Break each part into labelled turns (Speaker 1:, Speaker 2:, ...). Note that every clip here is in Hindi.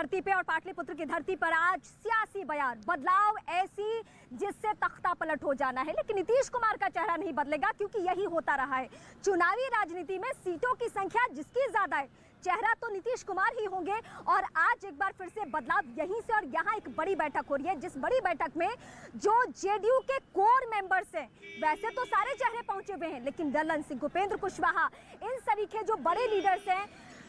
Speaker 1: धरती पे और पाटलिपुत्र की धरती पर आज सियासी बयान, बदलाव ऐसी जिससे तख्ता पलट हो जाना है। लेकिन नीतीश कुमार का चेहरा नहीं बदलेगा, क्योंकि यही होता रहा है चुनावी राजनीति में। सीटों की संख्या जिसकी ज्यादा है, चेहरा तो नीतीश कुमार ही होंगे। और आज एक बार फिर से बदलाव यहीं से, और यहाँ एक बड़ी बैठक हो रही है, जिस बड़ी बैठक में जो जेडीयू के कोर मेंबर्स हैं, वैसे तो सारे चेहरे पहुंचे हुए हैं, लेकिन ललन सिंह, उपेंद्र कुशवाहा, इन सरीखे जो बड़े लीडर्स हैं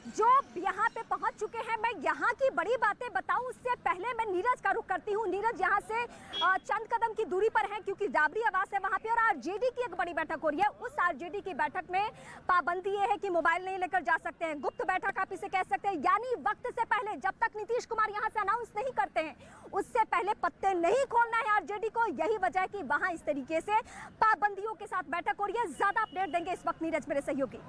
Speaker 1: जो यहाँ पे पहुंच चुके हैं। मैं यहाँ की बड़ी बातें बताऊं उससे पहले मैं नीरज का रुख करती हूँ। नीरज यहाँ से चंद कदम की दूरी पर है, क्योंकि राबड़ी आवास है वहाँ पे, और आरजेडी की एक बड़ी बैठक हो रही है। उस आरजेडी की बैठक में पाबंदी ये है कि मोबाइल नहीं लेकर जा सकते हैं, गुप्त बैठक आप इसे कह सकते हैं। यानी वक्त से पहले, जब तक नीतीश कुमार यहाँ से अनाउंस नहीं करते हैं, उससे पहले पत्ते नहीं खोलना है आरजेडी को। यही वजह है कि वहाँ इस तरीके से पाबंदियों के साथ बैठक हो रही है। ज्यादा अपडेट देंगे इस वक्त नीरज मेरे सहयोगी।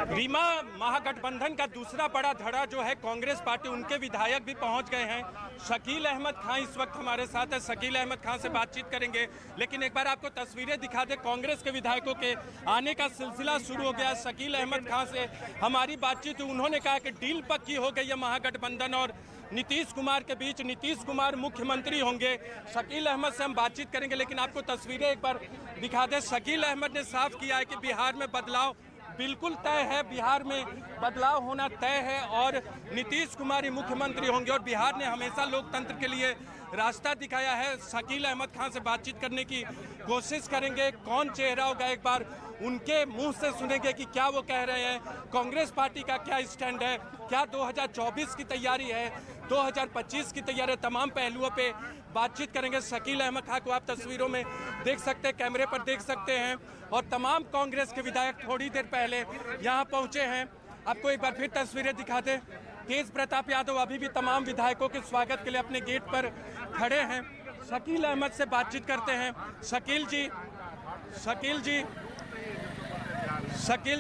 Speaker 2: रीमा, महागठबंधन का दूसरा बड़ा धड़ा जो है कांग्रेस पार्टी, उनके विधायक भी पहुंच गए हैं। शकील अहमद खान इस वक्त हमारे साथ है, शकील अहमद खान से बातचीत करेंगे। लेकिन एक बार आपको तस्वीरें दिखा दे, कांग्रेस के विधायकों के आने का सिलसिला शुरू हो गया। शकील अहमद खान से हमारी बातचीत हुई, उन्होंने कहा कि डील पक्की हो गई है महागठबंधन और नीतीश कुमार के बीच, नीतीश कुमार मुख्यमंत्री होंगे। शकील अहमद से हम बातचीत करेंगे, लेकिन आपको तस्वीरें एक बार दिखा दें। शकील अहमद ने साफ किया है कि बिहार में बदलाव बिल्कुल तय है, बिहार में बदलाव होना तय है और नीतीश कुमार ही मुख्यमंत्री होंगे। और बिहार ने हमेशा लोकतंत्र के लिए रास्ता दिखाया है। शकील अहमद खान से बातचीत करने की कोशिश करेंगे, कौन चेहरा होगा एक बार उनके मुंह से सुनेंगे कि क्या वो कह रहे हैं, कांग्रेस पार्टी का क्या स्टैंड है, क्या 2024 की तैयारी है, 2025 की तैयारी है, तमाम पहलुओं पे बातचीत करेंगे। शकील अहमद खान को आप तस्वीरों में देख सकते हैं, कैमरे पर देख सकते हैं, और तमाम कांग्रेस के विधायक थोड़ी देर पहले यहाँ पहुँचे हैं। आपको एक बार फिर तस्वीरें दिखा दें। तेज प्रताप यादव अभी भी तमाम विधायकों के स्वागत के लिए अपने गेट पर खड़े हैं। शकील अहमद से बातचीत करते हैं। शकील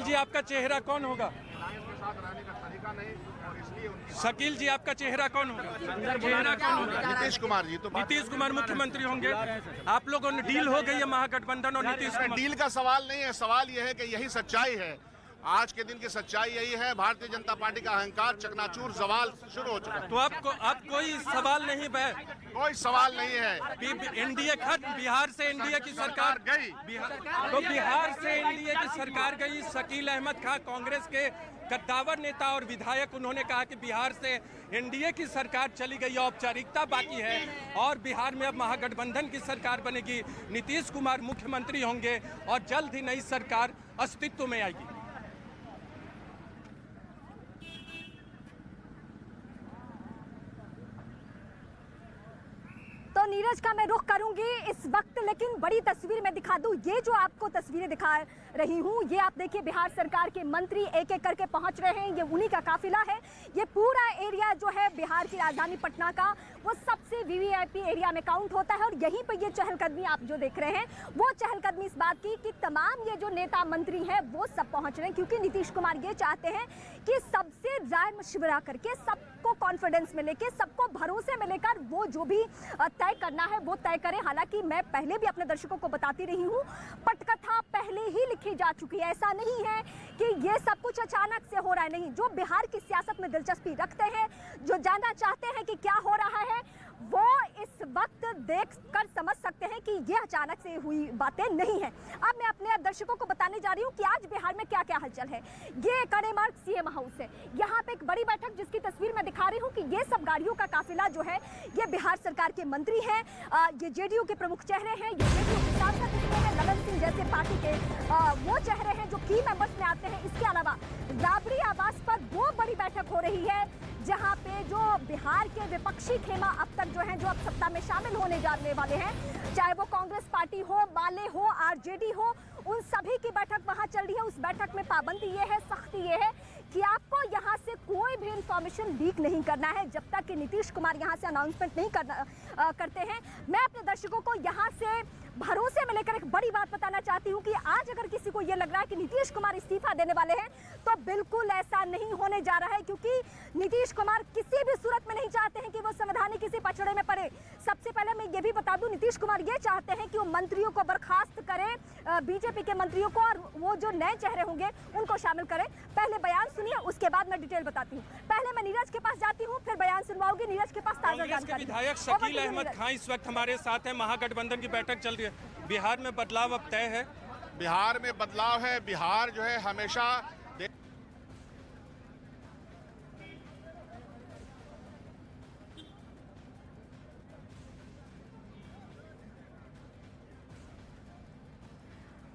Speaker 2: जी आपका चेहरा कौन होगा? शकील जी आपका चेहरा कौन होगा?
Speaker 3: नीतीश कुमार जी। तो
Speaker 2: नीतीश कुमार मुख्यमंत्री होंगे। आप लोगों ने डील हो गई है महागठबंधन और नीतीश कुमार?
Speaker 3: डील का सवाल नहीं है, सवाल यह है कि यही सच्चाई है। आज के दिन की सच्चाई यही है, भारतीय जनता पार्टी का अहंकार चकनाचूर जवाल शुरू हो चुका है।
Speaker 2: तो अब कोई सवाल नहीं है?
Speaker 3: कोई सवाल नहीं है।
Speaker 2: एनडीए खत्म, बिहार से एनडीए की सरकार
Speaker 3: गई,
Speaker 2: तो बिहार से एनडीए की सरकार गई। शकील अहमद खान कांग्रेस के कद्दावर नेता और विधायक, उन्होंने कहा कि बिहार से एनडीए की सरकार चली गई, औपचारिकता बाकी है और बिहार में अब महागठबंधन की सरकार बनेगी, नीतीश कुमार मुख्यमंत्री होंगे और जल्द ही नई सरकार अस्तित्व में आएगी।
Speaker 1: तो नीरज का मैं रुख करूंगी इस वक्त, लेकिन बड़ी तस्वीर मैं दिखा दूं। ये जो आपको तस्वीरें दिखा रही हूं, ये आप देखिए, बिहार सरकार के मंत्री एक एक करके पहुंच रहे हैं। ये उन्हीं का काफिला है। ये पूरा एरिया जो है बिहार की राजधानी पटना का, वो सबसे वीवीआईपी एरिया में काउंट होता है। और यहीं पर ये चहलकदमी आप जो देख रहे हैं, वो चहलकदमी इस बात की कि तमाम ये जो नेता मंत्री हैं वो सब पहुंच रहे हैं, क्योंकि नीतीश कुमार ये चाहते हैं कि सबसे राय मशविरा करके, सबको कॉन्फिडेंस में लेके, सबको भरोसे में लेकर वो जो भी तय करना है वो तय करें। हालांकि मैं पहले भी अपने दर्शकों को बताती रही हूँ, पटकथा पहले ही लिखी जा चुकी है। ऐसा नहीं है कि ये सब कुछ अचानक से हो रहा है, नहीं। जो बिहार की सियासत में दिलचस्पी रखते हैं, जो जानना चाहते हैं कि क्या हो रहा है, वो इस वक्त देख कर समझ सकते हैं कि ये अचानक से हुई बातें नहीं है। अब मैं अपने दर्शकों को बताने जा रही हूँ कि आज बिहार में क्या क्या हलचल है। ये कड़े मार्ग सीएम हाउस है, यहाँ पे एक बड़ी बैठक जिसकी तस्वीर मैं दिखा रही हूँ कि ये सब गाड़ियों का काफिला जो है, ये बिहार सरकार के मंत्री हैं, ये जेडीयू के प्रमुख चेहरे हैं, ये जेडीयू के सांसद हैं, ललन सिंह जैसे पार्टी के वो चेहरे हैं जो की मेंबर्स में आते हैं। इसके अलावा राबड़ी आवास पर वो बड़ी बैठक हो रही है, जहां पे जो बिहार के विपक्षी खेमा अब तक जो हैं, जो अब सत्ता में शामिल होने जाने वाले हैं, चाहे वो कांग्रेस पार्टी हो, माले हो, आरजेडी हो, उन सभी की बैठक वहां चल रही है। उस बैठक में पाबंदी ये है, सख्ती ये है कि आपको यहां से कोई भी इंफॉर्मेशन लीक नहीं करना है जब तक कि नीतीश कुमार यहां से अनाउंसमेंट नहीं करते हैं। मैं अपने दर्शकों को यहां से भरोसे में लेकर एक बड़ी बात बताना चाहती हूं कि आज अगर किसी को यह लग रहा है कि नीतीश कुमार इस्तीफा देने वाले हैं, तो बिल्कुल ऐसा नहीं होने जा रहा है, क्योंकि नीतीश कुमार किसी भी सूरत में नहीं चाहते हैं कि वो संवैधानिक किसी पचड़े में पड़े। सबसे पहले मैं ये भी बता दूं, नीतीश कुमार ये चाहते हैं कि वो मंत्रियों को बर्खास्त करें, बीजेपी के मंत्रियों को, और वो जो नए चेहरे होंगे उनको शामिल करें। पहले बयान सुनिए, उसके बाद मैं डिटेल बताती हूँ। पहले मैं नीरज के पास जाती हूँ, फिर बयान सुनवाऊंगी। नीरज के पास ताजा जानकारी।
Speaker 2: विधायक शकील अहमद खान इस वक्त हमारे साथ है। महागठबंधन की बैठक चल रही है। बिहार में बदलाव अब तय है।
Speaker 3: बिहार में बदलाव है। बिहार जो है हमेशा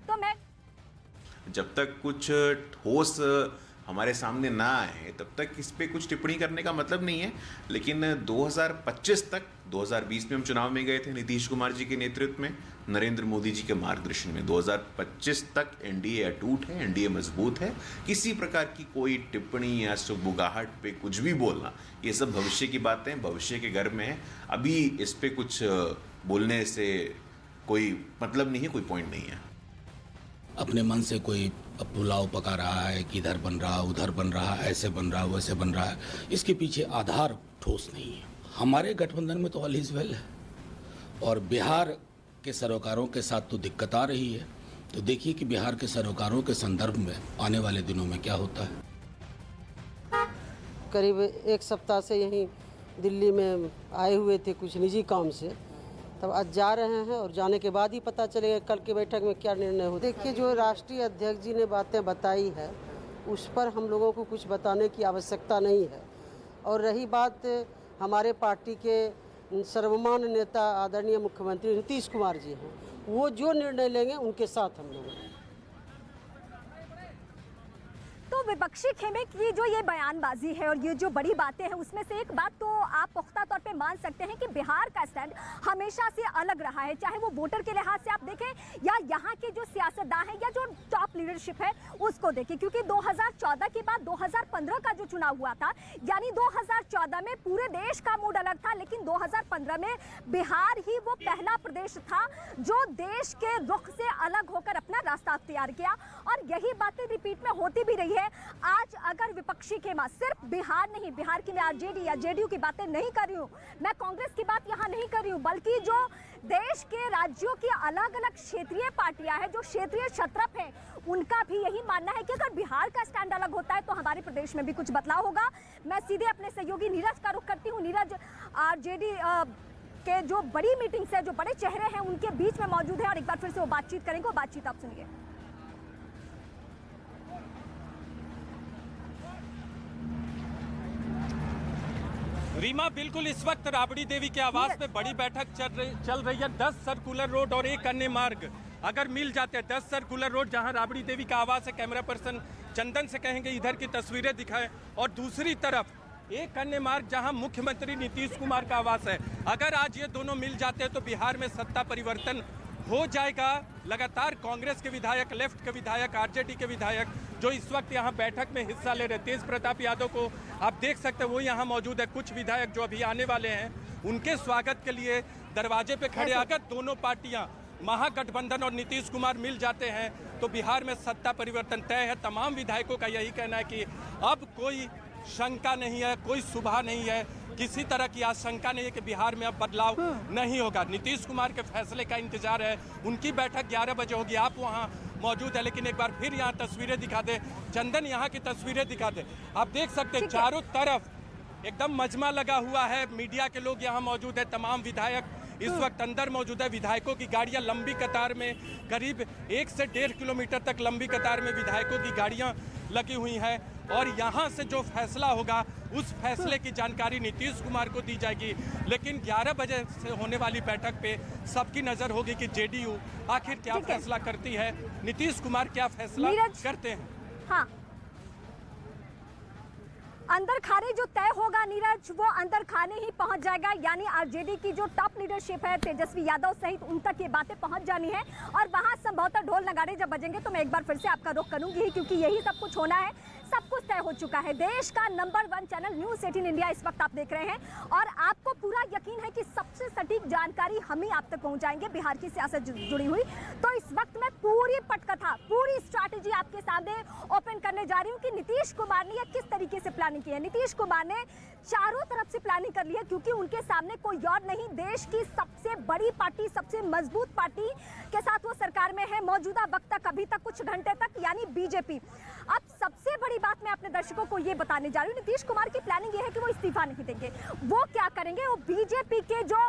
Speaker 1: तो मैं
Speaker 4: जब तक कुछ ठोस हमारे सामने ना आए तब तक इस पे कुछ टिप्पणी करने का मतलब नहीं है। लेकिन 2025 तक, 2020 में हम चुनाव में गए थे नीतीश कुमार जी के नेतृत्व में, नरेंद्र मोदी जी के मार्गदर्शन में। 2025 तक एनडीए अटूट है, एनडीए मजबूत है। किसी प्रकार की कोई टिप्पणी या सुगबुगाहट पे कुछ भी बोलना, ये सब भविष्य की बातें, भविष्य के गर्भ में है। अभी इस पे कुछ बोलने से कोई मतलब नहीं है, कोई पॉइंट नहीं है।
Speaker 5: अपने मन से कोई पुलाव पका रहा है कि इधर बन रहा, उधर बन रहा, ऐसे बन रहा, वैसे बन रहा है, इसके पीछे आधार ठोस नहीं है। हमारे गठबंधन में तो ऑल इज वेल है, और बिहार के सरोकारों के साथ तो दिक्कत आ रही है। तो देखिए कि बिहार के सरोकारों के संदर्भ में आने वाले दिनों में क्या होता है।
Speaker 6: करीब एक सप्ताह से यहीं दिल्ली में आए हुए थे कुछ निजी काम से, तब आज जा रहे हैं और जाने के बाद ही पता चलेगा कल की बैठक में क्या निर्णय हो। देखिए, जो राष्ट्रीय अध्यक्ष जी ने बातें बताई है उस पर हम लोगों को कुछ बताने की आवश्यकता नहीं है। और रही बात हमारे पार्टी के सर्वमान्य नेता आदरणीय मुख्यमंत्री नीतीश कुमार जी हैं, वो जो निर्णय लेंगे उनके साथ हम लोग हैं।
Speaker 1: तो विपक्षी खेमे की जो ये बयानबाजी है और ये जो बड़ी बातें हैं, उसमें से एक बात तो आप पुख्ता तौर पे मान सकते हैं कि बिहार का स्टैंड हमेशा से अलग रहा है, चाहे वो वोटर के लिहाज से आप देखें या यहाँ के जो सियासतदान हैं या जो टॉप लीडरशिप है उसको देखें। क्योंकि 2014 के बाद 2015 का जो चुनाव हुआ था, यानी 2014 में पूरे देश का मूड अलग था, लेकिन 2015 में बिहार ही वो पहला प्रदेश था जो देश के रुख से अलग होकर अपना रास्ता अख्तियार किया। और यही बातें रिपीट में होती भी रही है। आज अगर विपक्षी खेमा सिर्फ बिहार नहीं, बिहार की मैं आरजेडी या जेडीयू की बातें नहीं कर रही हूँ, मैं कांग्रेस की बात यहाँ नहीं कर रही हूँ, बल्कि जो देश के राज्यों की अलग अलग क्षेत्रीय पार्टियां हैं, जो क्षेत्रीय क्षत्रप हैं, उनका भी यही मानना है कि अगर बिहार का स्टैंड अलग होता है तो हमारे प्रदेश में भी कुछ बदलाव होगा। मैं सीधे अपने सहयोगी नीरज का रुख करती हूँ। नीरज, आरजेडी के जो बड़ी मीटिंग्स है, जो बड़े चेहरे हैं, उनके बीच में मौजूद है और एक बार फिर से वो बातचीत करेंगे। वो बातचीत आप सुनिए।
Speaker 2: रीमा, बिल्कुल इस वक्त राबड़ी देवी के आवास पे बड़ी बैठक चल रही है। 10 सर्कुलर रोड और एक अन्य मार्ग अगर मिल जाते हैं, 10 सर्कुलर रोड जहां राबड़ी देवी का आवास है, कैमरा पर्सन चंदन से कहेंगे इधर की तस्वीरें दिखाएं, और दूसरी तरफ एक अन्य मार्ग जहां मुख्यमंत्री नीतीश कुमार का आवास है। अगर आज ये दोनों मिल जाते हैं तो बिहार में सत्ता परिवर्तन हो जाएगा। लगातार कांग्रेस के विधायक, लेफ्ट के विधायक, आरजेडी के विधायक जो इस वक्त यहाँ बैठक में हिस्सा ले रहे, तेज प्रताप यादव को आप देख सकते हैं, वो यहाँ मौजूद है। कुछ विधायक जो अभी आने वाले हैं उनके स्वागत के लिए दरवाजे पे खड़े। अगर दोनों पार्टियां महागठबंधन और नीतीश कुमार मिल जाते हैं तो बिहार में सत्ता परिवर्तन तय है। तमाम विधायकों का यही कहना है कि अब कोई शंका नहीं है, कोई सुबह नहीं है, किसी तरह की आशंका नहीं है कि बिहार में अब बदलाव नहीं होगा। नीतीश कुमार के फैसले का इंतजार है। उनकी बैठक 11 बजे होगी। आप वहां मौजूद है, लेकिन एक बार फिर यहाँ तस्वीरें दिखा दे चंदन, यहाँ की तस्वीरें दिखा दे। आप देख सकते हैं चारों तरफ एकदम मजमा लगा हुआ है। मीडिया के लोग यहाँ मौजूद है, तमाम विधायक इस वक्त अंदर मौजूद है। विधायकों की गाड़ियां लंबी कतार में, करीब 1 से 1.5 किलोमीटर तक लंबी कतार में विधायकों की गाड़ियां लगी हुई हैं। और यहाँ से जो फैसला होगा उस फैसले की जानकारी नीतीश कुमार को दी जाएगी। लेकिन 11 बजे से होने वाली बैठक पे सबकी नजर होगी कि जेडीयू आखिर क्या फैसला करती है, नीतीश कुमार क्या फैसला करते हैं।
Speaker 1: हाँ, अंदर खाने जो तय होगा नीरज, वो अंदर खाने ही पहुंच जाएगा। यानी आरजेडी की जो टॉप लीडरशिप है, तेजस्वी यादव सहित, उन तक ये बातें पहुंच जानी है। और वहां संभवतः ढोल नगाड़े जब बजेंगे तो मैं एक बार फिर से आपका रुख करूंगी, क्योंकि यही सब कुछ होना है। सब कुछ तय हो चुका है। देश का नंबर 1 चैनल न्यूज़ 18 इंडिया इस वक्त आप देख रहे हैं और आपको पूरा यकीन है कि सबसे सटीक जानकारी हम ही आप तक पहुंचाएंगे बिहार की सियासत जुड़ी हुई। तो इस वक्त मैं पूरी पटकथा, पूरी स्ट्रैटेजी आपके सामने ओपन करने जा रही हूँ कि नीतीश कुमार ने यह किस तरीके से प्लानिंग की है। नीतीश कुमार ने चारों तरफ से प्लानिंग कर ली है क्योंकि उनके सामने कोई और नहीं, देश की सबसे बड़ी पार्टी, सबसे मजबूत पार्टी के साथ वो सरकार में है मौजूदा वक्त तक, अभी तक कुछ घंटे तक, यानी बीजेपी। अब सबसे बड़ी बात मैं अपने दर्शकों को ये बताने जा रही हूँ, नीतीश कुमार की प्लानिंग ये है कि वो इस्तीफा नहीं देंगे। वो क्या करेंगे, वो बीजेपी के जो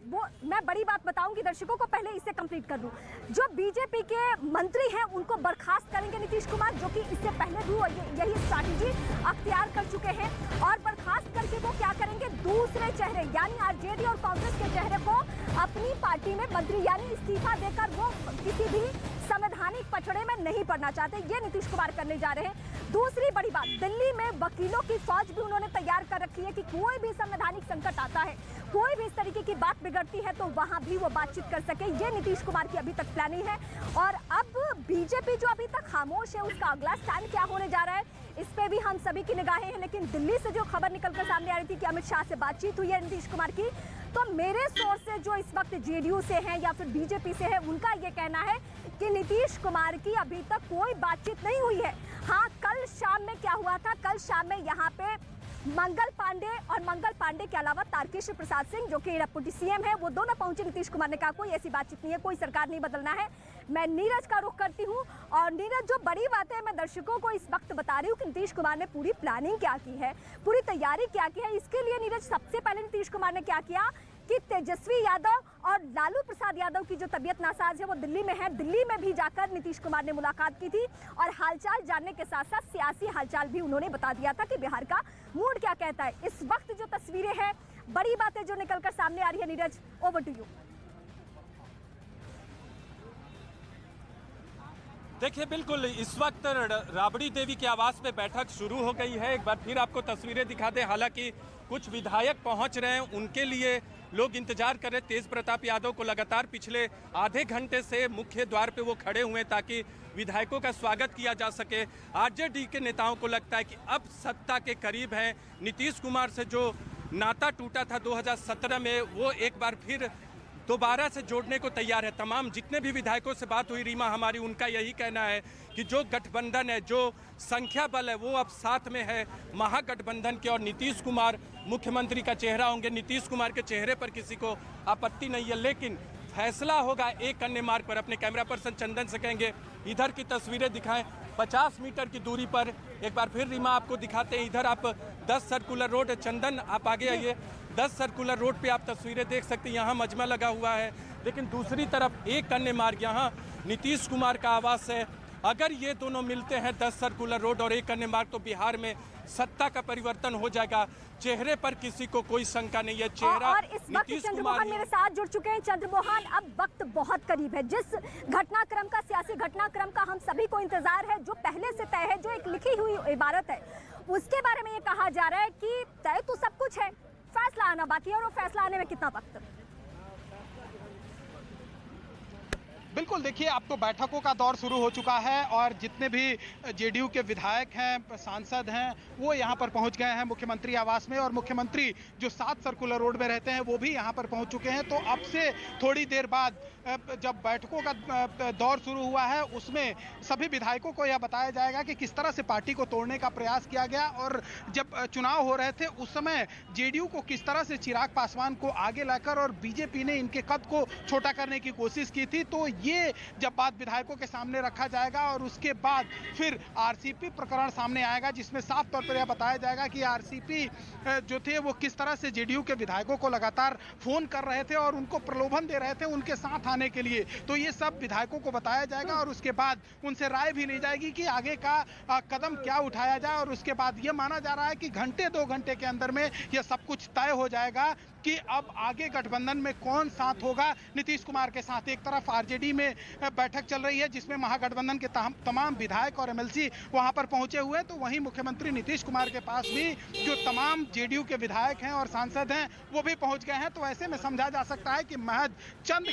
Speaker 1: मैं बड़ी बात बताऊंगी दर्शकों को, पहले इसे कंप्लीट कर दूं। जो बीजेपी के मंत्री हैं उनको बर्खास्त करेंगे नीतीश कुमार, जो कि इससे पहले भी यही स्ट्रैटेजी अख्तियार कर चुके हैं। और बर्खास्त करके वो क्या करेंगे, दूसरे चेहरे यानी आरजेडी और कांग्रेस के चेहरे को अपनी पार्टी में मंत्री यानी इस्तीफा देकर वो किसी भी संवैधानिक पछड़े में नहीं पड़ना चाहते, ये नीतीश कुमार करने जा रहे हैं। दूसरी बड़ी बात, दिल्ली में वकीलों की फौज भी उन्होंने तैयार कर रखी है कि कोई भी संवैधानिक संकट आता है, कोई भी इस तरीके की बात बिगड़ती है तो वहां भी वो बातचीत कर सके, ये नीतीश कुमार की अभी तक प्लानिंग है। और अब बीजेपी जो अभी तक खामोश है, उसका अगला स्टैंड क्या होने जा रहा है, इस पे भी हम सभी की निगाहें हैं। लेकिन दिल्ली से जो खबर निकलकर सामने आ रही थी कि अमित शाह से बातचीत हुई है नीतीश कुमार की, तो मेरे सोर्सेज जो इस वक्त जेडीयू से हैं या फिर बीजेपी से है, उनका ये कहना है कि नीतीश कुमार की अभी तक कोई बातचीत नहीं हुई है। हाँ, कल शाम में क्या हुआ था, कल शाम में यहाँ पे मंगल पांडे के अलावा तारकिशोर प्रसाद सिंह जो कि डिप्टी सीएम है, वो दोनों पहुंचे। नीतीश कुमार ने कहा कोई ऐसी बातचीत नहीं है, कोई सरकार नहीं बदलना है। मैं नीरज का रुख करती हूं और नीरज, जो बड़ी बात है मैं दर्शकों को इस वक्त बता रही हूं कि नीतीश कुमार ने पूरी प्लानिंग क्या की है, पूरी तैयारी क्या की है। इसके लिए नीरज, सबसे पहले नीतीश कुमार ने क्या किया कि तेजस्वी यादव और लालू प्रसाद यादव की जो तबीयत नासाज है वो दिल्ली में है, दिल्ली में भी जाकर नीतीश कुमार ने मुलाकात की थी और हालचाल जानने के साथ साथ सियासी हालचाल भी उन्होंने बता दिया था कि बिहार का मूड क्या कहता है। इस वक्त जो तस्वीरें हैं, बड़ी बातें जो निकलकर सामने आ रही है, नीरज ओवर टू यू।
Speaker 2: देखिए, बिल्कुल इस वक्त राबड़ी देवी के आवास पे बैठक शुरू हो गई है। एक बार फिर आपको तस्वीरें दिखा दें। हालांकि कुछ विधायक पहुंच रहे हैं, उनके लिए लोग इंतजार कर रहे। तेज प्रताप यादव को लगातार पिछले आधे घंटे से मुख्य द्वार पे वो खड़े हुए ताकि विधायकों का स्वागत किया जा सके। आरजेडी के नेताओं को लगता है कि अब सत्ता के करीब हैं। नीतीश कुमार से जो नाता टूटा था 2017 में, वो एक बार फिर दोबारा से जोड़ने को तैयार है। तमाम जितने भी विधायकों से बात हुई रीमा हमारी, उनका यही कहना है कि जो गठबंधन है, जो संख्या बल है, वो अब साथ में है महागठबंधन के और नीतीश कुमार मुख्यमंत्री का चेहरा होंगे। नीतीश कुमार के चेहरे पर किसी को आपत्ति नहीं है, लेकिन फैसला होगा एक अन्य मार्ग पर। अपने कैमरा पर्सन चंदन से कहेंगे इधर की तस्वीरें दिखाएं। 50 मीटर की दूरी पर एक बार फिर रीमा आपको दिखाते हैं। इधर आप 10 सर्कुलर रोड, चंदन आप आगे आइए, 10 सर्कुलर रोड पे आप तस्वीरें देख सकते हैं। यहाँ मजमा लगा हुआ है, लेकिन दूसरी तरफ एक अन्य मार्ग, यहाँ नीतीश कुमार का आवास है। अगर ये दोनों मिलते हैं 10 सर्कुलर रोड और एक अन्य मार्ग, तो बिहार में सत्ता का परिवर्तन हो जाएगा। चेहरे पर किसी को कोई शंका नहीं है। चेहरा
Speaker 1: और इस वक्त चंद्रमोहन मेरे साथ जुड़ चुके हैं। चंद्रमोहन, अब वक्त बहुत करीब है, जिस घटनाक्रम का, सियासी घटनाक्रम का हम सभी को इंतजार है, जो पहले से तय है, जो एक लिखी हुई इबारत है, उसके बारे में ये कहा जा रहा है कि तय तो सब कुछ है, फैसला आना बाकी है। और वो फैसला आने में कितना वक्त?
Speaker 7: बिल्कुल, देखिए अब तो बैठकों का दौर शुरू हो चुका है और जितने भी जेडीयू के विधायक हैं, सांसद हैं, वो यहाँ पर पहुँच गए हैं मुख्यमंत्री आवास में। और मुख्यमंत्री जो 7 सर्कुलर रोड में रहते हैं वो भी यहाँ पर पहुँच चुके हैं। तो अब से थोड़ी देर बाद जब बैठकों का दौर शुरू हुआ है, उसमें सभी विधायकों को यह बताया जाएगा कि किस तरह से पार्टी को तोड़ने का प्रयास किया गया। और जब चुनाव हो रहे थे उस समय जेडीयू को किस तरह से चिराग पासवान को आगे लाकर और बीजेपी ने इनके कद को छोटा करने की कोशिश की थी। तो ये जब बात विधायकों के सामने रखा जाएगा और उसके बाद फिर आरसीपी प्रकरण सामने आएगा, जिसमें साफ तौर पर यह बताया जाएगा कि आरसीपी जो थे वो किस तरह से जेडीयू के विधायकों को लगातार फोन कर रहे थे और उनको प्रलोभन दे रहे थे उनके साथ आने के लिए। तो ये सब विधायकों को बताया जाएगा और उसके बाद उनसे राय भी ली जाएगी कि आगे का कदम क्या उठाया जाए। और उसके बाद ये माना जा रहा है कि घंटे 2 घंटे के अंदर में यह सब कुछ तय हो जाएगा कि अब आगे गठबंधन में कौन साथ होगा नीतीश कुमार के साथ। एक तरफ आरजेडी में बैठक चल रही है जिसमें महागठबंधन के तमाम विधायक और एमएलसी वहां पर पहुंचे हुए हैं, तो वहीं मुख्यमंत्री नीतीश कुमार के पास भी जो तमाम जेडीयू के विधायक हैं और सांसद हैं वो भी पहुंच गए हैं। तो ऐसे में समझा जा सकता है कि महज चंद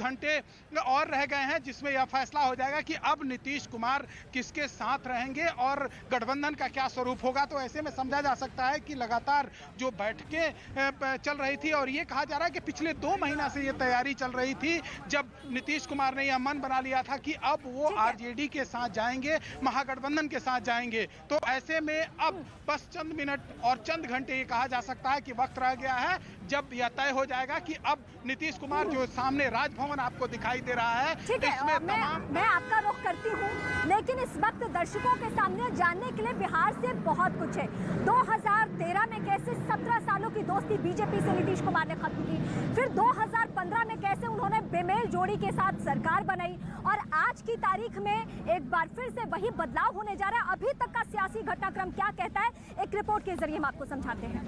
Speaker 7: घंटे और रह गए हैं जिसमें यह फैसला हो जाएगा कि अब नीतीश कुमार किसके साथ रहेंगे और गठबंधन का क्या स्वरूप होगा। तो ऐसे में समझा जा सकता है कि लगातार जो बैठकें चल रही थी और ये कहा जा रहा है कि पिछले 2 महीना से ये तैयारी चल रही थी, जब नीतीश कुमार ने यह मन बना लिया था कि अब वो आरजेडी के साथ जाएंगे, महागठबंधन के साथ जाएंगे। तो ऐसे में अब बस चंद मिनट और चंद घंटे ये कहा जा सकता है कि वक्त रह गया है जब यह तय हो जाएगा कि अब नीतीश कुमार जो सामने राजभवन आपको दिखाई दे रहा है,
Speaker 1: ठीक है, मैं आपका रुख करती हूँ, लेकिन इस वक्त दर्शकों के सामने जानने के लिए बिहार से बहुत कुछ है। 2013 में कैसे 17 सालों की दोस्ती बीजेपी से नीतीश कुमार ने खत्म की, फिर 2015 में कैसे उन्होंने बेमेल जोड़ी के साथ सरकार बनाई, और आज की तारीख में एक बार फिर से वही बदलाव होने जा रहा है। अभी तक का सियासी घटनाक्रम क्या कहता है, एक रिपोर्ट के जरिए हम आपको समझाते हैं।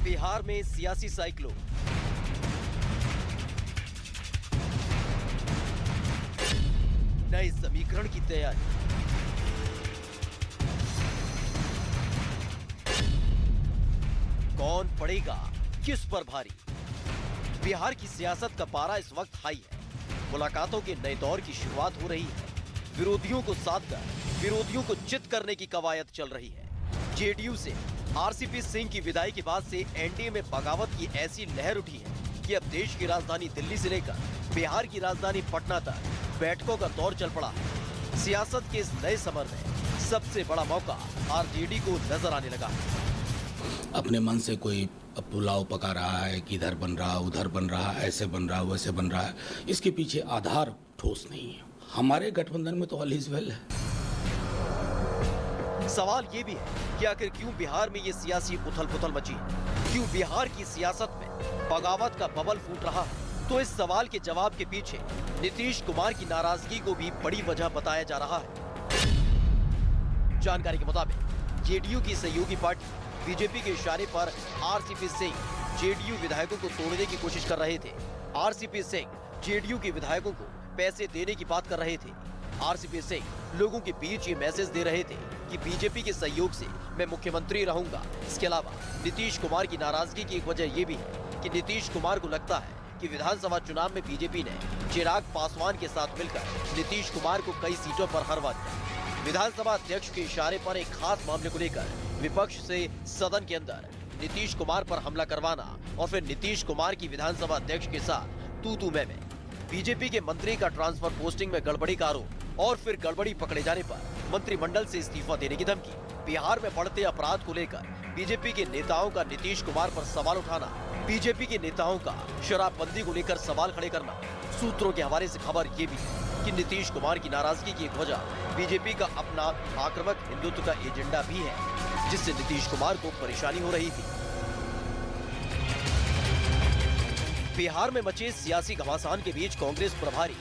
Speaker 8: बिहार में सियासी साइक्लोन, नए समीकरण की तैयारी, कौन पड़ेगा किस पर भारी। बिहार की सियासत का पारा इस वक्त हाई है। मुलाकातों के नए दौर की शुरुआत हो रही है। विरोधियों को साध कर विरोधियों को चित करने की कवायद चल रही है। जेडीयू से आरसीपी सिंह की विदाई के बाद से एनडीए में बगावत की ऐसी लहर उठी है कि अब देश की राजधानी दिल्ली से लेकर बिहार की राजधानी पटना तक बैठकों का दौर चल पड़ा है। सियासत के इस नए समर में सबसे बड़ा मौका आरजेडी को नजर आने लगा है।
Speaker 5: अपने मन से कोई पुलाव पका रहा है कि इधर बन रहा उधर बन रहा, ऐसे बन रहा वैसे बन रहा है, इसके पीछे आधार ठोस नहीं है। हमारे गठबंधन में तो ऑल इज वेल है।
Speaker 8: सवाल ये भी है कि आखिर क्यों बिहार में ये सियासी उथल-पुथल मची है, क्यों बिहार की सियासत में बगावत का बबल फूट रहा है। तो इस सवाल के जवाब के पीछे नीतीश कुमार की नाराजगी को भी बड़ी वजह बताया जा रहा है। जानकारी के मुताबिक जेडीयू की सहयोगी पार्टी बीजेपी के इशारे पर आरसीपी सिंह जेडीयू विधायकों को तोड़ने की कोशिश कर रहे थे। आरसीपी सिंह जेडीयू के विधायकों को पैसे देने की बात कर रहे थे। आरसीपी सिंह लोगों के बीच ये मैसेज दे रहे थे कि बीजेपी के सहयोग से मैं मुख्यमंत्री रहूंगा। इसके अलावा नीतीश कुमार की नाराजगी की एक वजह ये भी है कि नीतीश कुमार को लगता है कि विधानसभा चुनाव में बीजेपी ने चिराग पासवान के साथ मिलकर नीतीश कुमार को कई सीटों पर हरवा दिया। विधानसभा अध्यक्ष के इशारे पर एक खास मामले को लेकर विपक्ष से सदन के अंदर नीतीश कुमार पर हमला करवाना और फिर नीतीश कुमार की विधानसभा अध्यक्ष के साथ तू मैं में, बीजेपी के मंत्री का ट्रांसफर पोस्टिंग में गड़बड़ी का आरोप और फिर गड़बड़ी पकड़े जाने पर मंत्रिमंडल से इस्तीफा देने की धमकी, बिहार में बढ़ते अपराध को लेकर बीजेपी के नेताओं का नीतीश कुमार पर सवाल उठाना, बीजेपी के नेताओं का शराबबंदी को लेकर सवाल खड़े करना। सूत्रों के हवाले से खबर ये भी है कि नीतीश कुमार की नाराजगी की एक वजह बीजेपी का अपना आक्रामक हिंदुत्व का एजेंडा भी है, जिससे नीतीश कुमार को परेशानी हो रही थी। बिहार में मचे सियासी घमासान के बीच कांग्रेस प्रभारी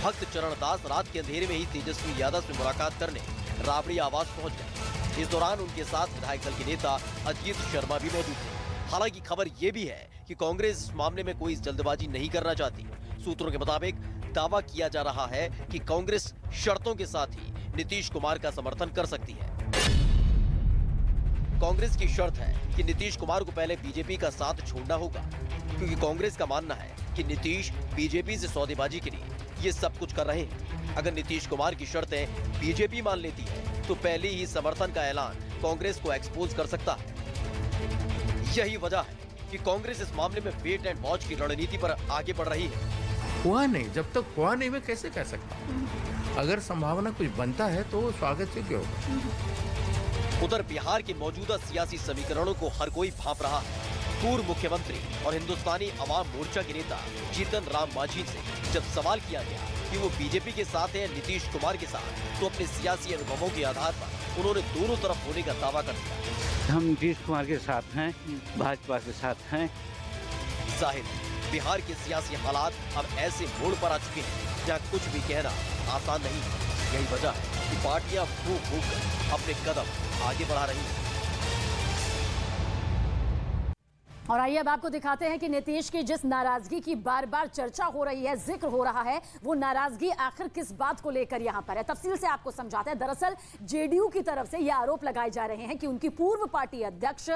Speaker 8: भक्त चरण दास रात के अंधेरे में ही तेजस्वी यादव से मुलाकात करने राबड़ी आवास पहुंच गए। इस दौरान उनके साथ विधायक दल के नेता अजीत शर्मा भी मौजूद थे। हालांकि खबर ये भी है कि कांग्रेस इस मामले में कोई जल्दबाजी नहीं करना चाहती। सूत्रों के मुताबिक दावा किया जा रहा है कि कांग्रेस शर्तों के साथ ही नीतीश कुमार का समर्थन कर सकती है। कांग्रेस की शर्त है कि नीतीश कुमार को पहले बीजेपी का साथ छोड़ना होगा, क्योंकि कांग्रेस का मानना है कि नीतीश बीजेपी से सौदेबाजी के लिए ये सब कुछ कर रहे हैं। अगर नीतीश कुमार की शर्तें बीजेपी मान लेती है तो पहले ही समर्थन का ऐलान कांग्रेस को एक्सपोज कर सकता है। यही वजह है कि कांग्रेस इस मामले में वेट एंड वॉच की रणनीति पर आगे बढ़ रही है।
Speaker 9: हुआ नहीं, जब तक हुआ नहीं मैं कैसे कह सकता। अगर संभावना कुछ बनता है तो स्वागत योग्य होगा।
Speaker 8: उधर बिहार के मौजूदा सियासी समीकरणों को हर कोई भांप रहा है। पूर्व मुख्यमंत्री और हिंदुस्तानी अवाम मोर्चा के नेता जीतन राम मांझी से जब सवाल किया गया कि वो बीजेपी के साथ है नीतीश कुमार के साथ, तो अपने सियासी अनुभवों के आधार पर उन्होंने दोनों तरफ होने का दावा कर दिया।
Speaker 10: हम नीतीश कुमार के साथ हैं, भाजपा के साथ हैं।
Speaker 8: जाहिर बिहार के सियासी हालात अब ऐसे मोड़ पर आ चुके हैं जहाँ कुछ भी कहना आसान नहीं है। यही वजह है कि पार्टियां फूंक फूंक कर अपने कदम आगे बढ़ा रही हैं।
Speaker 11: और आइए अब आपको दिखाते हैं कि नीतीश की जिस नाराजगी की बार बार चर्चा हो रही है, जिक्र हो रहा है, वो नाराजगी आखिर किस बात को लेकर यहां पर है। तफसील से आपको समझाते हैं। दरअसल जेडीयू की तरफ से ये आरोप लगाए जा रहे हैं कि उनकी पूर्व पार्टी अध्यक्ष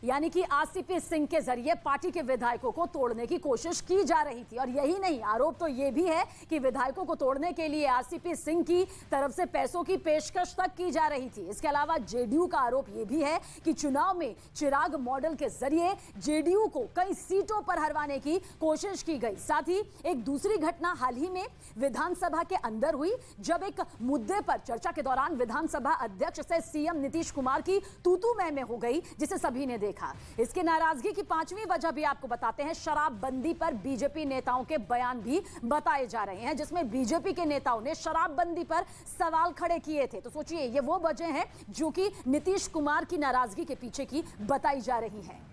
Speaker 11: यानी कि आरसीपी सिंह के जरिए पार्टी के विधायकों को तोड़ने की कोशिश की जा रही थी। और यही नहीं, आरोप तो ये भी है कि विधायकों को तोड़ने के लिए आरसीपी सिंह की तरफ से पैसों की पेशकश तक की जा रही थी। इसके अलावा जेडीयू का आरोप ये भी है कि चुनाव में चिराग मॉडल के जरिए जेडीयू को कई सीटों पर हरवाने की कोशिश की गई। साथ ही एक दूसरी घटना हाल ही में विधानसभा के अंदर हुई, जब एक मुद्दे पर चर्चा के दौरान विधानसभा अध्यक्ष से सीएम नीतीश कुमार की तू-तू मैं हो गई, जिसे सभी ने देखा। इसकी नाराजगी की पांचवी वजह भी आपको बताते हैं। शराबबंदी पर बीजेपी नेताओं के बयान भी बताए जा रहे हैं, जिसमें बीजेपी के नेताओं ने शराबबंदी पर सवाल खड़े किए थे। तो सोचिए, ये वो वजह है जो कि नीतीश कुमार की नाराजगी के पीछे की बताई जा रही है।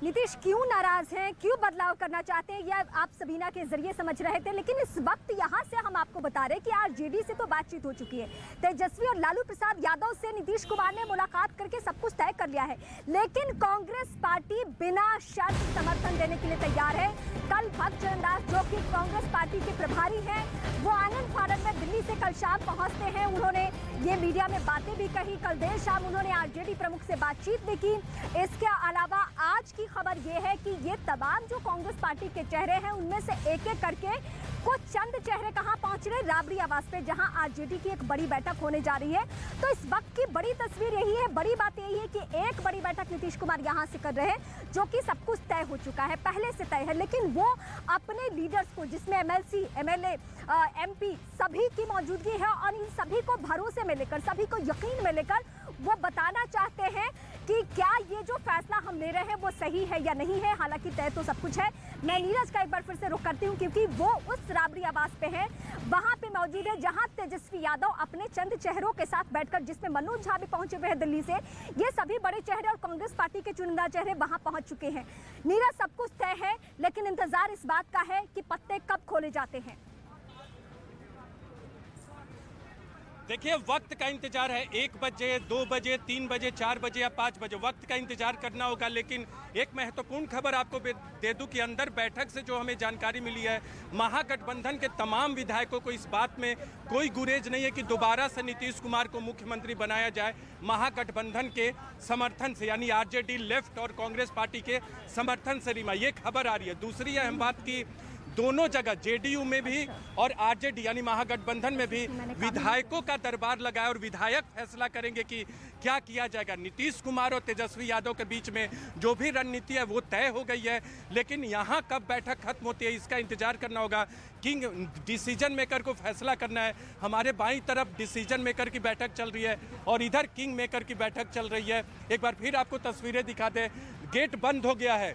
Speaker 1: नीतीश क्यों नाराज हैं, क्यों बदलाव करना चाहते हैं, यह आप सबीना के जरिए समझ रहे थे। लेकिन इस वक्त यहाँ से हम आपको बता रहे हैं कि आरजेडी से तो बातचीत हो चुकी है। तेजस्वी और लालू प्रसाद यादव से नीतीश कुमार ने मुलाकात करके सब कुछ तय कर लिया है। लेकिन कांग्रेस पार्टी बिना शर्त समर्थन देने के लिए तैयार है। कल भक्त चरणदास, जो कि कांग्रेस पार्टी के प्रभारी हैं, वो आनंद फानन में दिल्ली से कल शाम पहुंचते हैं। उन्होंने ये मीडिया में बातें भी कही। कल देर शाम उन्होंने आरजेडी प्रमुख से बातचीत भी की। इसके अलावा आज की खबर ये है कि ये तमाम जो कांग्रेस पार्टी के चेहरे हैं, उनमें से एक एक करके कुछ चंद चेहरे कहां पहुंच रहे, राबड़ी आवास पे, जहां आरजेडी की एक बड़ी बैठक होने जा रही है। तो इस वक्त की बड़ी तस्वीर यही है, बड़ी बात यही है कि एक बड़ी बैठक नीतीश कुमार यहां से कर रहे हैं, जो कि सब कुछ तय हो चुका है, पहले से तय है। लेकिन वो अपने लीडर्स को, जिसमें एमएलसी, एमएलए, एमपी सभी की मौजूदगी है, और इन सभी को भरोसे में लेकर, सभी को यकीन में लेकर वो बताना चाहते हैं कि क्या ये जो फैसला हम ले रहे हैं वो सही है या नहीं है। हालांकि तय तो सब कुछ है। मैं नीरज का एक बार फिर से रुख करती हूँ, क्योंकि वो उस राबड़ी आवास पे है, वहां पे मौजूद है, जहां तेजस्वी यादव अपने चंद चेहरों के साथ बैठकर, जिसमें मनोज झा भी पहुंचे हुए हैं दिल्ली से, ये सभी बड़े चेहरे और कांग्रेस पार्टी के चुनिंदा चेहरे वहां पहुंच चुके हैं। नीरज, सब कुछ तय है, लेकिन इंतजार इस बात का है कि पत्ते कब खोले जाते हैं।
Speaker 2: देखिए, वक्त का इंतजार है। 1 बजे, 2 बजे, 3 बजे, 4 बजे या 5 बजे, वक्त का इंतजार करना होगा। लेकिन एक महत्वपूर्ण खबर आपको दे दूं कि अंदर बैठक से जो हमें जानकारी मिली है, महागठबंधन के तमाम विधायकों को इस बात में कोई गुरेज नहीं है कि दोबारा से नीतीश कुमार को मुख्यमंत्री बनाया जाए। महागठबंधन के समर्थन से, यानी आरजेडी लेफ्ट और कांग्रेस पार्टी के समर्थन से रीमा, ये खबर आ रही है। दूसरी अहम बात की दोनों जगह, जेडीयू में भी और आरजेडी यानी महागठबंधन में भी, विधायकों का दरबार लगा है और विधायक फैसला करेंगे कि क्या किया जाएगा। नीतीश कुमार और तेजस्वी यादव के बीच में जो भी रणनीति है वो तय हो गई है। लेकिन यहाँ कब बैठक खत्म होती है, इसका इंतजार करना होगा। किंग डिसीजन मेकर को फैसला करना है। हमारे बाईं तरफ डिसीजन मेकर की बैठक चल रही है और इधर किंग मेकर की बैठक चल रही है। एक बार फिर आपको तस्वीरें दिखा दें। गेट बंद हो गया है।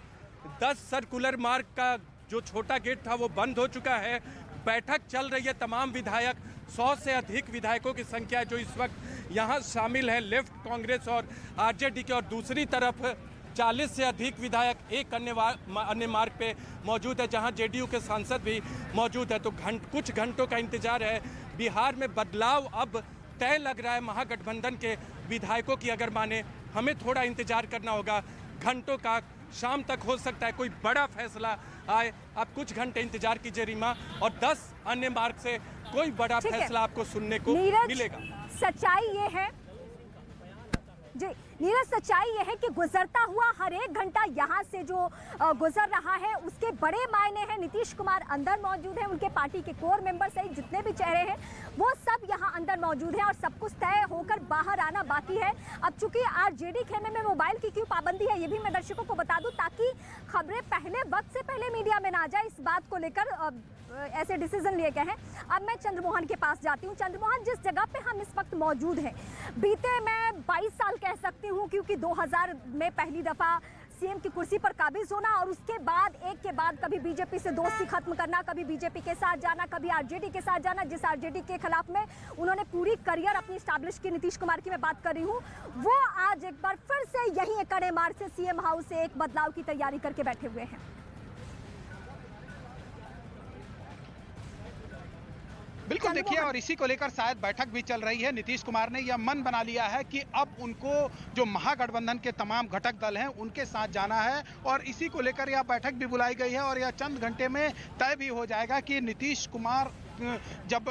Speaker 2: 10 सर्कुलर मार्ग का जो छोटा गेट था वो बंद हो चुका है। बैठक चल रही है। तमाम विधायक, 100 से अधिक विधायकों की संख्या जो इस वक्त यहाँ शामिल है, लेफ्ट कांग्रेस और आरजेडी के, और दूसरी तरफ 40 से अधिक विधायक एक अन्य मार्ग पे मौजूद है, जहाँ जेडीयू के सांसद भी मौजूद है। तो कुछ घंटों का इंतजार है। बिहार में बदलाव अब तय लग रहा है महागठबंधन के विधायकों की अगर माने। हमें थोड़ा इंतजार करना होगा, घंटों का, शाम तक हो सकता है कोई बड़ा फैसला आए। आप कुछ घंटे इंतजार कीजिए रीमा, और 10 अन्य मार्ग से कोई बड़ा फैसला आपको सुनने को मिलेगा।
Speaker 1: सच्चाई ये है जी नीरज, सच्चाई ये है कि गुजरता हुआ हर एक घंटा यहाँ से जो गुजर रहा है, उसके बड़े मायने हैं। नीतीश कुमार अंदर मौजूद हैं, उनके पार्टी के कोर मेंबर सहित जितने भी चेहरे हैं वो सब यहाँ अंदर मौजूद हैं, और सब कुछ तय होकर बाहर आना बाकी है। अब चूंकि आरजेडी खेमे में मोबाइल की क्यों पाबंदी है, ये भी मैं दर्शकों को बता दूं, ताकि खबरें पहले वक्त से पहले मीडिया में ना जाए। इस बात को लेकर ऐसे डिसीजन लिए गए हैं। अब मैं चंद्रमोहन के पास जाती हूँ। चंद्रमोहन, जिस जगह पे हम इस वक्त मौजूद हैं, बीते मैं 22 साल कह सकती हूँ, क्योंकि 2000 में पहली दफा सीएम की कुर्सी पर काबिज होना, और उसके बाद एक के बाद कभी बीजेपी से दोस्ती खत्म करना, कभी बीजेपी के साथ जाना, कभी आरजेडी के साथ जाना। जिस आरजेडी के खिलाफ में उन्होंने पूरी करियर अपनी स्टैब्लिश की, नीतीश कुमार की मैं बात कर रही हूँ, वो आज एक बार फिर से यही कड़े मार से सीएम हाउस से एक बदलाव की तैयारी करके बैठे हुए हैं।
Speaker 7: बिल्कुल देखिए, और इसी को लेकर शायद बैठक भी चल रही है। नीतीश कुमार ने यह मन बना लिया है कि अब उनको जो महागठबंधन के तमाम घटक दल हैं उनके साथ जाना है, और इसी को लेकर यह बैठक भी बुलाई गई है। और यह चंद घंटे में तय भी हो जाएगा कि नीतीश कुमार जब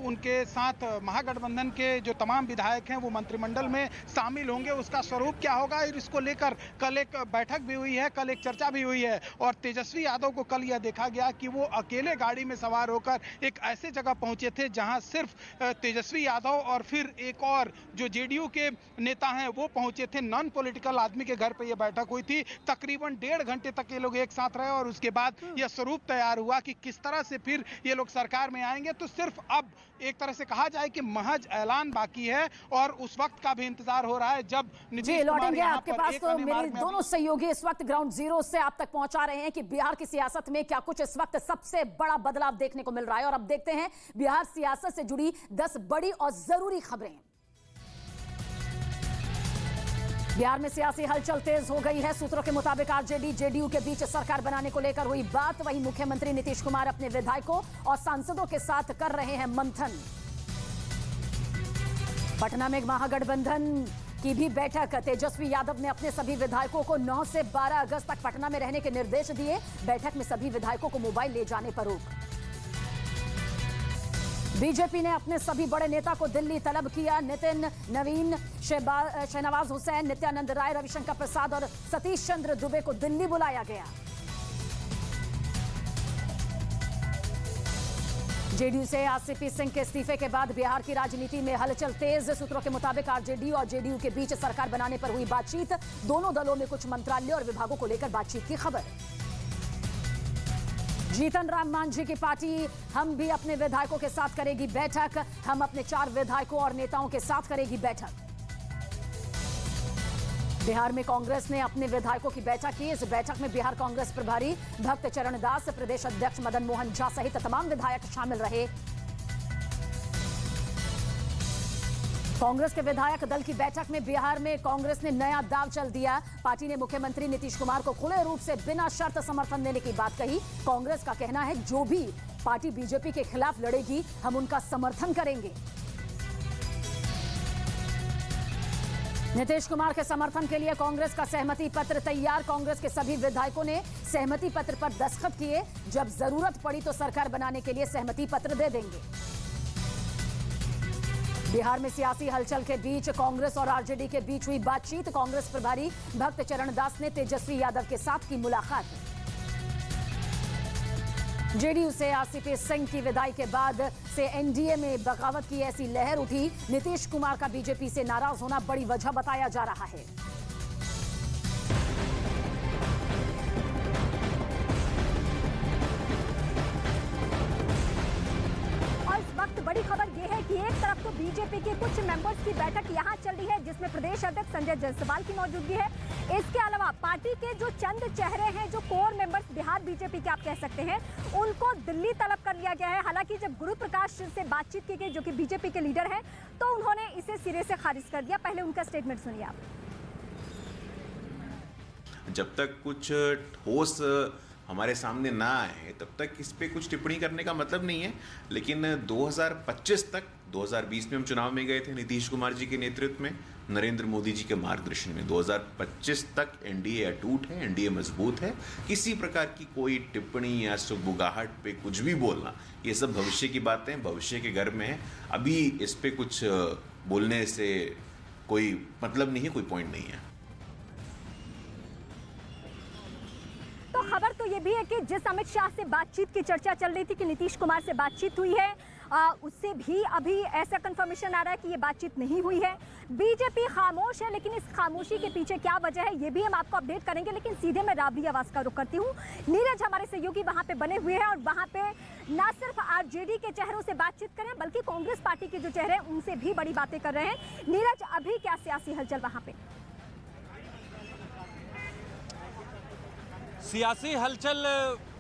Speaker 7: उनके साथ महागठबंधन के जो तमाम विधायक हैं वो मंत्रिमंडल में शामिल होंगे, उसका स्वरूप क्या होगा। और इसको लेकर कल एक बैठक भी हुई है, कल एक चर्चा भी हुई है। और तेजस्वी यादव को कल यह देखा गया कि वो अकेले गाड़ी में सवार होकर एक ऐसे जगह पहुंचे थे जहां सिर्फ तेजस्वी यादव और फिर एक और जो जेडीयू के नेता हैं वो पहुंचे थे। नॉन पॉलिटिकल आदमी के घर पर यह बैठक हुई थी। तकरीबन 1.5 घंटे तक ये लोग एक साथ रहे और उसके बाद यह स्वरूप तैयार हुआ कि किस तरह से फिर ये लोग सरकार में आएंगे। तो सिर्फ अब एक तरह से कहा जाए कि महज ऐलान बाकी है, और उस वक्त का भी इंतजार हो रहा है जब
Speaker 11: जी लौटेंगे आपके पास। तो मेरे दोनों सहयोगी इस वक्त ग्राउंड जीरो से आप तक पहुंचा रहे हैं कि बिहार की सियासत में क्या कुछ इस वक्त सबसे बड़ा बदलाव देखने को मिल रहा है। और अब देखते हैं बिहार सियासत से जुड़ी 10 बड़ी और जरूरी खबरें। बिहार में सियासी हलचल तेज हो गई है। सूत्रों के मुताबिक आरजेडी जेडीयू के बीच सरकार बनाने को लेकर हुई बात। वहीं मुख्यमंत्री नीतीश कुमार अपने विधायकों और सांसदों के साथ कर रहे हैं मंथन। पटना में महागठबंधन की भी बैठक। तेजस्वी यादव ने अपने सभी विधायकों को 9 से 12 अगस्त तक पटना में रहने के निर्देश दिए। बैठक में सभी विधायकों को मोबाइल ले जाने पर रोक। बीजेपी ने अपने सभी बड़े नेता को दिल्ली तलब किया। नितिन नवीन, शहनवाज हुसैन, नित्यानंद राय, रविशंकर प्रसाद और सतीश चंद्र दुबे को दिल्ली बुलाया गया। जेडीयू से आरसीपी सिंह के इस्तीफे के बाद बिहार की राजनीति में हलचल तेज। सूत्रों के मुताबिक आरजेडी और जेडीयू के बीच सरकार बनाने पर हुई बातचीत। दोनों दलों में कुछ मंत्रालय और विभागों को लेकर बातचीत की खबर। जीतन राम मांझी की पार्टी हम भी अपने विधायकों के साथ करेगी बैठक। हम अपने 4 विधायकों और नेताओं के साथ करेगी बैठक। बिहार में कांग्रेस ने अपने विधायकों की बैठक की। इस बैठक में बिहार कांग्रेस प्रभारी भक्त चरण दास, प्रदेश अध्यक्ष मदन मोहन झा सहित तमाम विधायक शामिल रहे। कांग्रेस के विधायक दल की बैठक में बिहार में कांग्रेस ने नया दाव चल दिया। पार्टी ने मुख्यमंत्री नीतीश कुमार को खुले रूप से बिना शर्त समर्थन देने की बात कही। कांग्रेस का कहना है जो भी पार्टी बीजेपी के खिलाफ लड़ेगी हम उनका समर्थन करेंगे। नीतीश कुमार के समर्थन के लिए कांग्रेस का सहमति पत्र तैयार। कांग्रेस के सभी विधायकों ने सहमति पत्र पर दस्तखत किए। जब जरूरत पड़ी तो सरकार बनाने के लिए सहमति पत्र दे देंगे। बिहार में सियासी हलचल के बीच कांग्रेस और आरजेडी के बीच हुई बातचीत। कांग्रेस प्रभारी भक्त चरण दास ने तेजस्वी यादव के साथ की मुलाकात। जेडीयू से आरसीपी सिंह की विदाई के बाद से एनडीए में बगावत की ऐसी लहर उठी। नीतीश कुमार का बीजेपी से नाराज होना बड़ी वजह बताया जा रहा है।
Speaker 1: बड़ी खबर यह है कि एक तरफ तो बीजेपी के कुछ मेंबर्स की बैठक यहां चल रही है जिसमें प्रदेश अध्यक्ष संजय जायसवाल की मौजूदगी है। इसके अलावा पार्टी के जो चंद चेहरे हैं, जो कोर मेंबर्स बिहार बीजेपी के आप कह सकते हैं, उनको दिल्ली तलब कर लिया गया है। हालांकि जब गुरु प्रकाश से बातचीत की गई, जो कि बीजेपी के लीडर हैं, तो उन्होंने इसे सिरे से खारिज कर दिया। पहले उनका स्टेटमेंट सुनिए आप।
Speaker 4: जब तक कुछ ठोस हमारे सामने ना आए तब तक इस पे कुछ टिप्पणी करने का मतलब नहीं है। लेकिन 2025 तक, 2020 में हम चुनाव में गए थे नीतीश कुमार जी के नेतृत्व में, नरेंद्र मोदी जी के मार्गदर्शन में। 2025 तक एनडीए अटूट है, एनडीए मजबूत है। किसी प्रकार की कोई टिप्पणी या सुगबुगाहट पे कुछ भी बोलना, ये सब भविष्य की बातें, भविष्य के गर्भ में है। अभी इस पे कुछ बोलने से कोई मतलब नहीं है, कोई पॉइंट नहीं है।
Speaker 1: तो खबर तो ये भी है कि जिस अमित शाह से बातचीत की चर्चा चल रही थी कि नीतीश कुमार से बातचीत हुई है, उससे भी अभी ऐसा कंफर्मेशन आ रहा है कि ये बातचीत नहीं हुई है। बीजेपी खामोश है, लेकिन इस खामोशी के पीछे क्या वजह है ये भी हम आपको अपडेट करेंगे। लेकिन सीधे मैं राबड़ी आवास का रुख करती हूँ। नीरज हमारे सहयोगी वहाँ पे बने हुए हैं और वहाँ पे न सिर्फ आरजेडी के चेहरों से बातचीत करें बल्कि कांग्रेस पार्टी के जो चेहरे हैं उनसे भी बड़ी बातें कर रहे हैं। नीरज, अभी क्या सियासी हलचल वहाँ पे?
Speaker 2: सियासी हलचल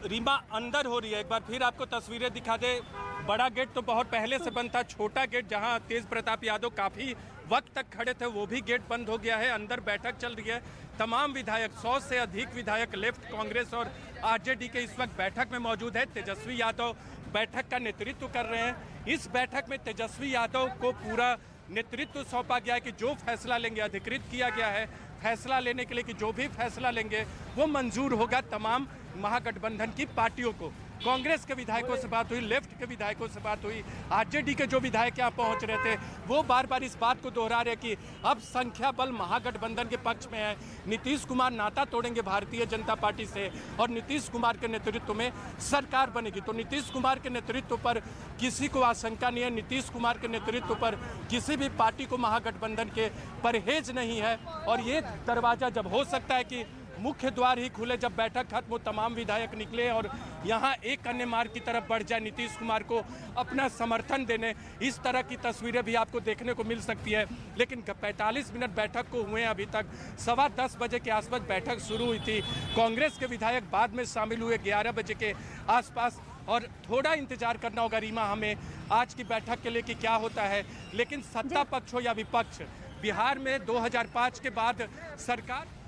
Speaker 2: रीमा अंदर हो रही है। एक बार फिर आपको तस्वीरें दिखा दे। बड़ा गेट तो बहुत पहले से बंद था। छोटा गेट जहां तेज प्रताप यादव काफ़ी वक्त तक खड़े थे वो भी गेट बंद हो गया है। अंदर बैठक चल रही है। तमाम विधायक, 100 से अधिक विधायक लेफ्ट, कांग्रेस और आरजेडी के इस वक्त बैठक में मौजूद है। तेजस्वी यादव बैठक का नेतृत्व कर रहे हैं। इस बैठक में तेजस्वी यादव को पूरा नेतृत्व सौंपा गया है कि जो फैसला लेंगे, अधिकृत किया गया है फैसला लेने के लिए कि जो भी फैसला लेंगे वो मंजूर होगा तमाम महागठबंधन की पार्टियों को। कांग्रेस के विधायकों से बात हुई, लेफ्ट के विधायकों से बात हुई, आरजेडी के जो विधायक यहाँ पहुंच रहे थे वो बार बार इस बात को दोहरा रहे कि अब संख्या बल महागठबंधन के पक्ष में है। नीतीश कुमार नाता तोड़ेंगे भारतीय जनता पार्टी से और नीतीश कुमार के नेतृत्व में सरकार बनेगी। तो नीतीश कुमार के नेतृत्व पर किसी को आशंका नहीं है, नीतीश कुमार के नेतृत्व पर किसी भी पार्टी को महागठबंधन के परहेज नहीं है। और ये दरवाजा जब हो सकता है कि मुख्य द्वार ही खुले, जब बैठक खत्म हो तमाम विधायक निकले और यहाँ एक अन्य मार्ग की तरफ बढ़ जाए नीतीश कुमार को अपना समर्थन देने, इस तरह की तस्वीरें भी आपको देखने को मिल सकती है। लेकिन 45 मिनट बैठक को हुए अभी तक, 10:15 बजे के आसपास बैठक शुरू हुई थी। कांग्रेस के विधायक बाद में शामिल हुए 11 बजे के आसपास और थोड़ा इंतजार करना होगा रीमा हमें आज की बैठक के लिए कि क्या होता है। लेकिन सत्ता पक्ष हो या विपक्ष, बिहार में 2005 के बाद सरकार